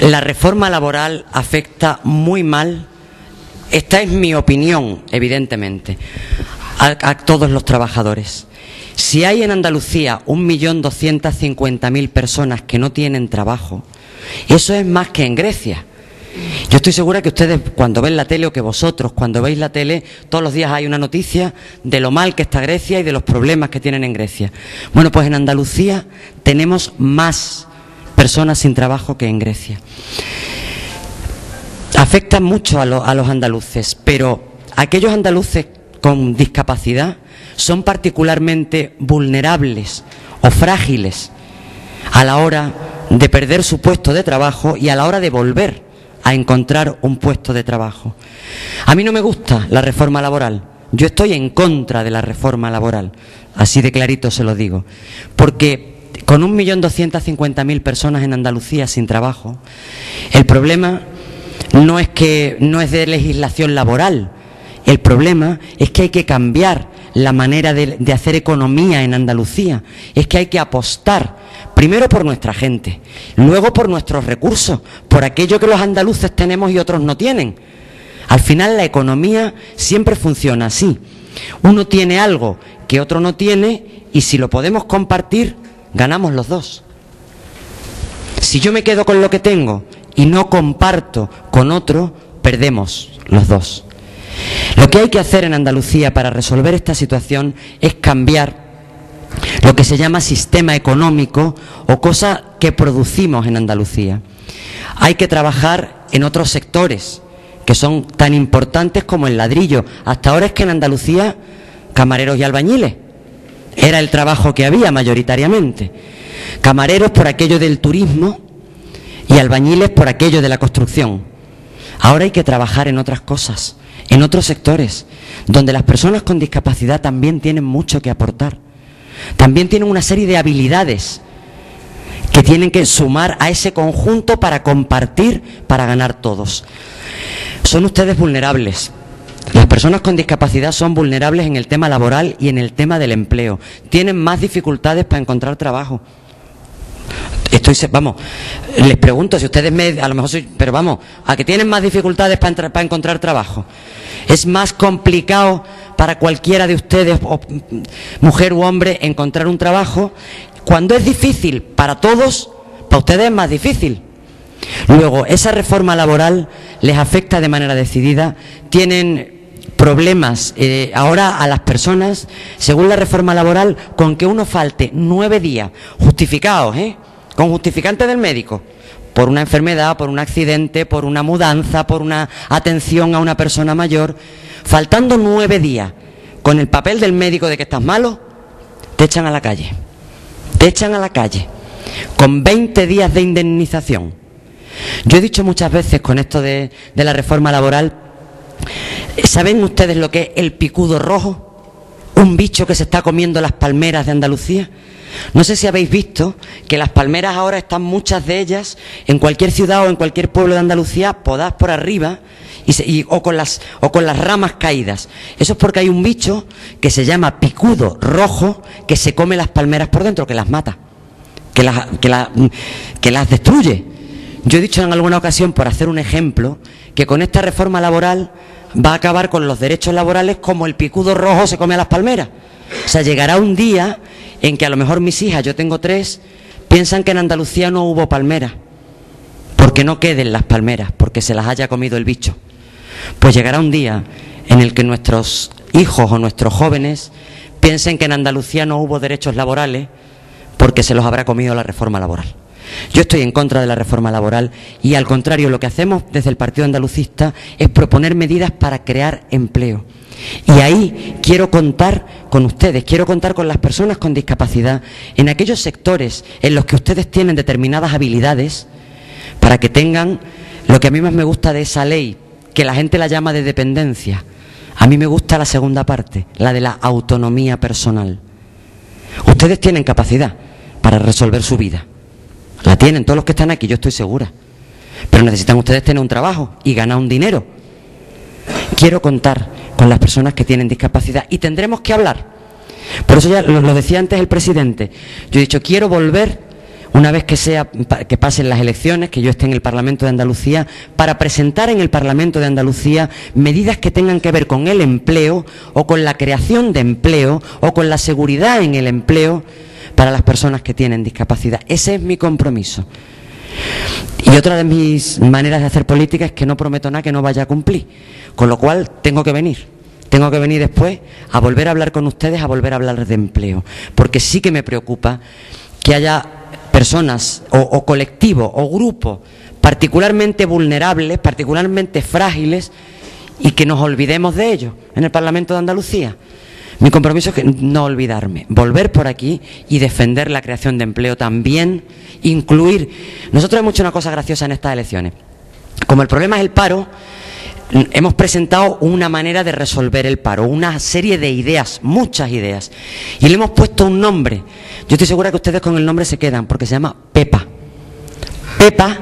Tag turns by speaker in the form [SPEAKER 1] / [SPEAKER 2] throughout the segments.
[SPEAKER 1] La reforma laboral afecta muy mal, esta es mi opinión, evidentemente, a todos los trabajadores. Si hay en Andalucía 1.250.000 personas que no tienen trabajo, eso es más que en Grecia. Yo estoy segura que ustedes, cuando ven la tele, o que vosotros, cuando veis la tele, todos los días hay una noticia de lo mal que está Grecia y de los problemas que tienen en Grecia. Bueno, pues en Andalucía tenemos más personas sin trabajo que en Grecia. Afecta mucho a los andaluces, pero aquellos andaluces con discapacidad son particularmente vulnerables o frágiles a la hora de perder su puesto de trabajo y a la hora de volver a encontrar un puesto de trabajo. A mí no me gusta la reforma laboral. Yo estoy en contra de la reforma laboral, así de clarito se lo digo, porque con 1.250.000 personas en Andalucía sin trabajo, el problema no es de legislación laboral, el problema es que hay que cambiar la manera de hacer economía en Andalucía, es que hay que apostar primero por nuestra gente, luego por nuestros recursos, por aquello que los andaluces tenemos y otros no tienen. Al final la economía siempre funciona así. Uno tiene algo que otro no tiene y si lo podemos compartir, ganamos los dos. Si yo me quedo con lo que tengo y no comparto con otro, perdemos los dos. Lo que hay que hacer en Andalucía para resolver esta situación es cambiar lo que se llama sistema económico o cosa que producimos en Andalucía. Hay que trabajar en otros sectores que son tan importantes como el ladrillo. Hasta ahora es que en Andalucía camareros y albañiles era el trabajo que había mayoritariamente. Camareros por aquello del turismo y albañiles por aquello de la construcción. Ahora hay que trabajar en otras cosas, en otros sectores, donde las personas con discapacidad también tienen mucho que aportar. También tienen una serie de habilidades que tienen que sumar a ese conjunto para compartir, para ganar todos. Son ustedes vulnerables. Las personas con discapacidad son vulnerables en el tema laboral y en el tema del empleo. Tienen más dificultades para encontrar trabajo. Les pregunto si ustedes a lo mejor pero vamos, ¿a que tienen más dificultades para encontrar trabajo? Es más complicado para cualquiera de ustedes, mujer u hombre, encontrar un trabajo. Cuando es difícil para todos, para ustedes es más difícil. Luego, esa reforma laboral les afecta de manera decidida. Tienen problemas ahora a las personas, según la reforma laboral, con que uno falte 9 días, justificados, con justificante del médico, por una enfermedad, por un accidente, por una mudanza, por una atención a una persona mayor, faltando 9 días, con el papel del médico de que estás malo, te echan a la calle. Te echan a la calle, con 20 días de indemnización. Yo he dicho muchas veces con esto de la reforma laboral, ¿saben ustedes lo que es el picudo rojo? Un bicho que se está comiendo las palmeras de Andalucía. No sé si habéis visto que las palmeras ahora están, muchas de ellas, en cualquier ciudad o en cualquier pueblo de Andalucía, podadas por arriba o con las ramas caídas. Eso es porque hay un bicho que se llama picudo rojo que se come las palmeras por dentro, que las mata, que las destruye. Yo he dicho en alguna ocasión, por hacer un ejemplo, que con esta reforma laboral va a acabar con los derechos laborales como el picudo rojo se come a las palmeras. O sea, llegará un día en que a lo mejor mis hijas, yo tengo 3, piensan que en Andalucía no hubo palmeras, porque no queden las palmeras, porque se las haya comido el bicho. Pues llegará un día en el que nuestros hijos o nuestros jóvenes piensen que en Andalucía no hubo derechos laborales porque se los habrá comido la reforma laboral. Yo estoy en contra de la reforma laboral y, al contrario, lo que hacemos desde el Partido Andalucista es proponer medidas para crear empleo. Y ahí quiero contar con ustedes, quiero contar con las personas con discapacidad en aquellos sectores en los que ustedes tienen determinadas habilidades, para que tengan lo que a mí más me gusta de esa ley, que la gente la llama de dependencia. A mí me gusta la segunda parte, la de la autonomía personal. Ustedes tienen capacidad para resolver su vida. La tienen todos los que están aquí, yo estoy segura. Pero necesitan ustedes tener un trabajo y ganar un dinero. Quiero contar con las personas que tienen discapacidad y tendremos que hablar. Por eso ya lo decía antes el presidente. Yo he dicho, quiero volver una vez que pasen las elecciones, que yo esté en el Parlamento de Andalucía, para presentar en el Parlamento de Andalucía medidas que tengan que ver con el empleo o con la creación de empleo o con la seguridad en el empleo para las personas que tienen discapacidad. Ese es mi compromiso. Y otra de mis maneras de hacer política es que no prometo nada que no vaya a cumplir, con lo cual tengo que venir después a volver a hablar con ustedes, a volver a hablar de empleo, porque sí que me preocupa que haya personas o colectivos o grupos particularmente vulnerables, particularmente frágiles, y que nos olvidemos de ellos en el Parlamento de Andalucía. Mi compromiso es que no olvidarme, volver por aquí y defender la creación de empleo también, incluir. Nosotros hemos hecho una cosa graciosa en estas elecciones. Como el problema es el paro, hemos presentado una manera de resolver el paro, una serie de ideas, muchas ideas, y le hemos puesto un nombre. Yo estoy segura que ustedes con el nombre se quedan, porque se llama PEPA. PEPA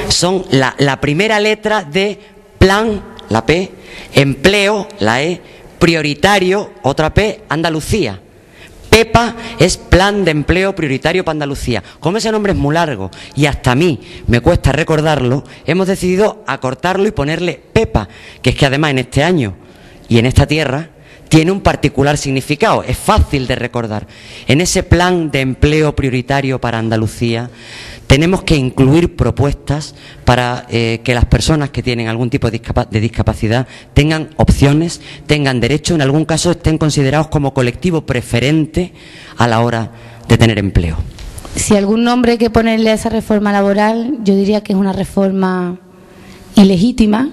[SPEAKER 1] son la primera letra de plan, la P, empleo, la E, prioritario, otra P, Andalucía. PEPA es Plan de Empleo Prioritario para Andalucía. Como ese nombre es muy largo y hasta a mí me cuesta recordarlo, hemos decidido acortarlo y ponerle PEPA, que es que además en este año y en esta tierra tiene un particular significado, es fácil de recordar. En ese Plan de Empleo Prioritario para Andalucía tenemos que incluir propuestas para que las personas que tienen algún tipo de discapacidad tengan opciones, tengan derecho, en algún caso estén considerados como colectivo preferente a la hora de tener empleo.
[SPEAKER 2] Si algún nombre hay que ponerle a esa reforma laboral, yo diría que es una reforma ilegítima,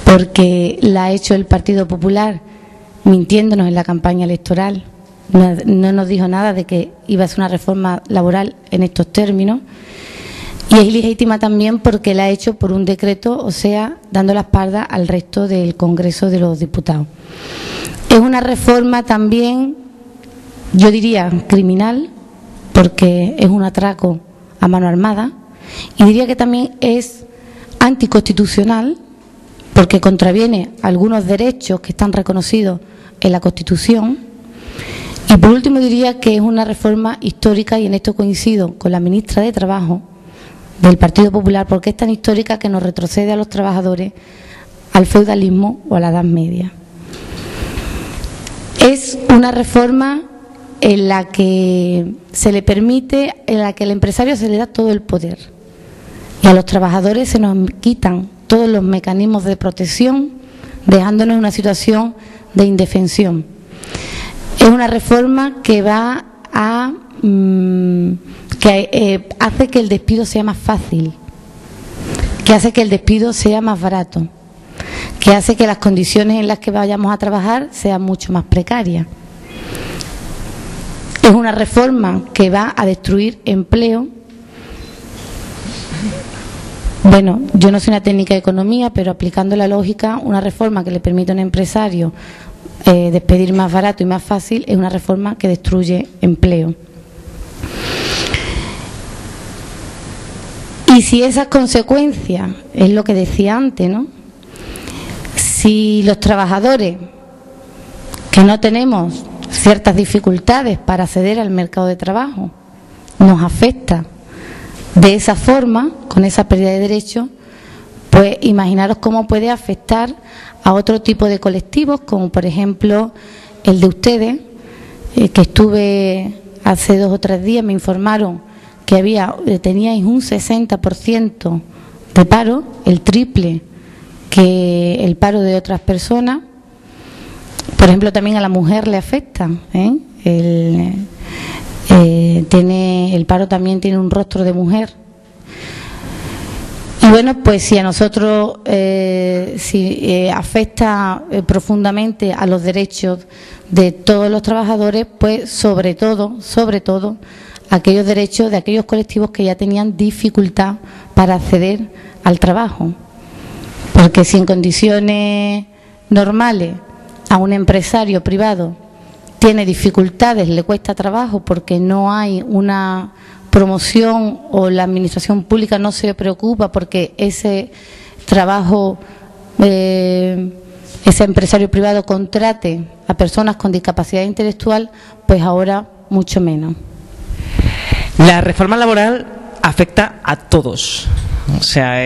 [SPEAKER 2] porque la ha hecho el Partido Popular mintiéndonos en la campaña electoral. No nos dijo nada de que iba a ser una reforma laboral en estos términos, y es ilegítima también porque la ha hecho por un decreto, o sea, dando la espalda al resto del Congreso de los Diputados. Es una reforma también, yo diría, criminal, porque es un atraco a mano armada, y diría que también es anticonstitucional, porque contraviene algunos derechos que están reconocidos en la Constitución. Y por último diría que es una reforma histórica, y en esto coincido con la ministra de Trabajo del Partido Popular, porque es tan histórica que nos retrocede a los trabajadores al feudalismo o a la Edad Media. Es una reforma en la que se le permite, en la que al empresario se le da todo el poder y a los trabajadores se nos quitan todos los mecanismos de protección, dejándonos en una situación de indefensión. Es una reforma que va a hace que el despido sea más fácil, que hace que el despido sea más barato, que hace que las condiciones en las que vayamos a trabajar sean mucho más precarias. Es una reforma que va a destruir empleo. Bueno, yo no soy una técnica de economía, pero aplicando la lógica, una reforma que le permite a un empresario despedir más barato y más fácil es una reforma que destruye empleo. Y si esas consecuencias, es lo que decía antes, ¿no? Si los trabajadores que no tenemos ciertas dificultades para acceder al mercado de trabajo nos afecta de esa forma, con esa pérdida de derechos, pues imaginaros cómo puede afectar a otro tipo de colectivos, como por ejemplo el de ustedes, que estuve hace 2 o 3 días, me informaron que teníais un 60% de paro, el triple que el paro de otras personas. Por ejemplo, también a la mujer le afecta, el paro también tiene un rostro de mujer. Y bueno, pues si a nosotros afecta profundamente a los derechos de todos los trabajadores, pues sobre todo aquellos derechos de aquellos colectivos que ya tenían dificultad para acceder al trabajo. Porque si en condiciones normales a un empresario privado tiene dificultades, le cuesta trabajo porque no hay una promoción o la administración pública no se preocupa porque ese trabajo, ese empresario privado contrate a personas con discapacidad intelectual, pues ahora mucho menos.
[SPEAKER 3] La reforma laboral afecta a todos. O sea,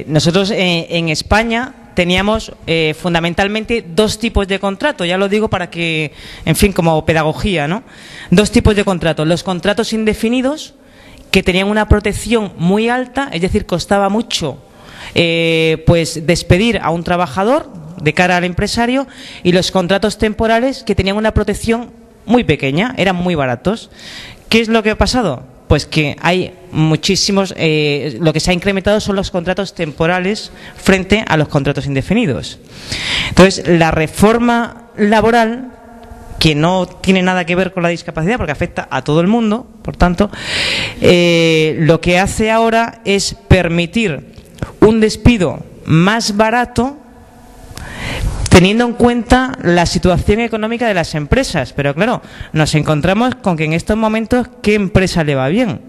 [SPEAKER 3] nosotros en España teníamos fundamentalmente dos tipos de contrato, ya lo digo para que, en fin, como pedagogía, ¿no? Dos tipos de contratos. Los contratos indefinidos, que tenían una protección muy alta, es decir, costaba mucho pues despedir a un trabajador de cara al empresario, y los contratos temporales, que tenían una protección muy pequeña, eran muy baratos. ¿Qué es lo que ha pasado? Pues que hay muchísimos, lo que se ha incrementado son los contratos temporales frente a los contratos indefinidos. Entonces, la reforma laboral, que no tiene nada que ver con la discapacidad porque afecta a todo el mundo, por tanto, lo que hace ahora es permitir un despido más barato, teniendo en cuenta la situación económica de las empresas. Pero claro, nos encontramos con que en estos momentos, ¿qué empresa le va bien?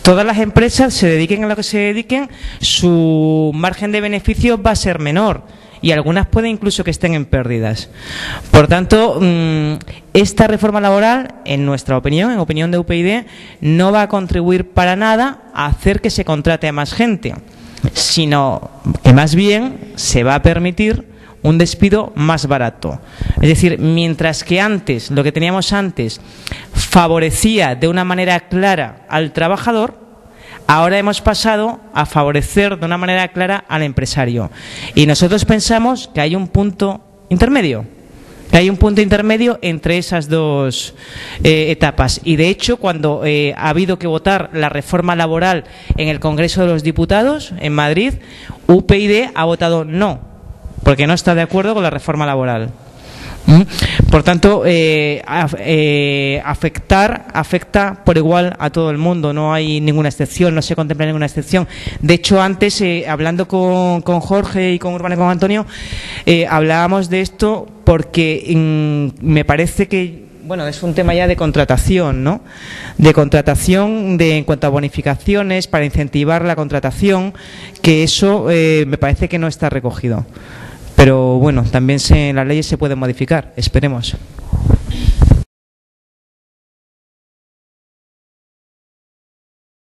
[SPEAKER 3] Todas las empresas, se dediquen a lo que se dediquen, su margen de beneficio va a ser menor, y algunas pueden incluso que estén en pérdidas. Por tanto, esta reforma laboral, en nuestra opinión, en opinión de UPyD, no va a contribuir para nada a hacer que se contrate a más gente, sino que más bien se va a permitir un despido más barato. Es decir, mientras que antes, lo que teníamos antes, favorecía de una manera clara al trabajador, ahora hemos pasado a favorecer de una manera clara al empresario. Y nosotros pensamos que hay un punto intermedio. Hay un punto intermedio entre esas dos etapas. Y de hecho, cuando ha habido que votar la reforma laboral en el Congreso de los Diputados, en Madrid, UPyD ha votado no, porque no está de acuerdo con la reforma laboral. Por tanto, afecta por igual a todo el mundo, no hay ninguna excepción, no se contempla ninguna excepción. De hecho, antes, hablando con Jorge y con Urbano y con Antonio, hablábamos de esto porque me parece que, bueno, es un tema ya de contratación, ¿no? De contratación en cuanto a bonificaciones para incentivar la contratación, que eso me parece que no está recogido. Pero bueno, también las leyes se pueden modificar, esperemos.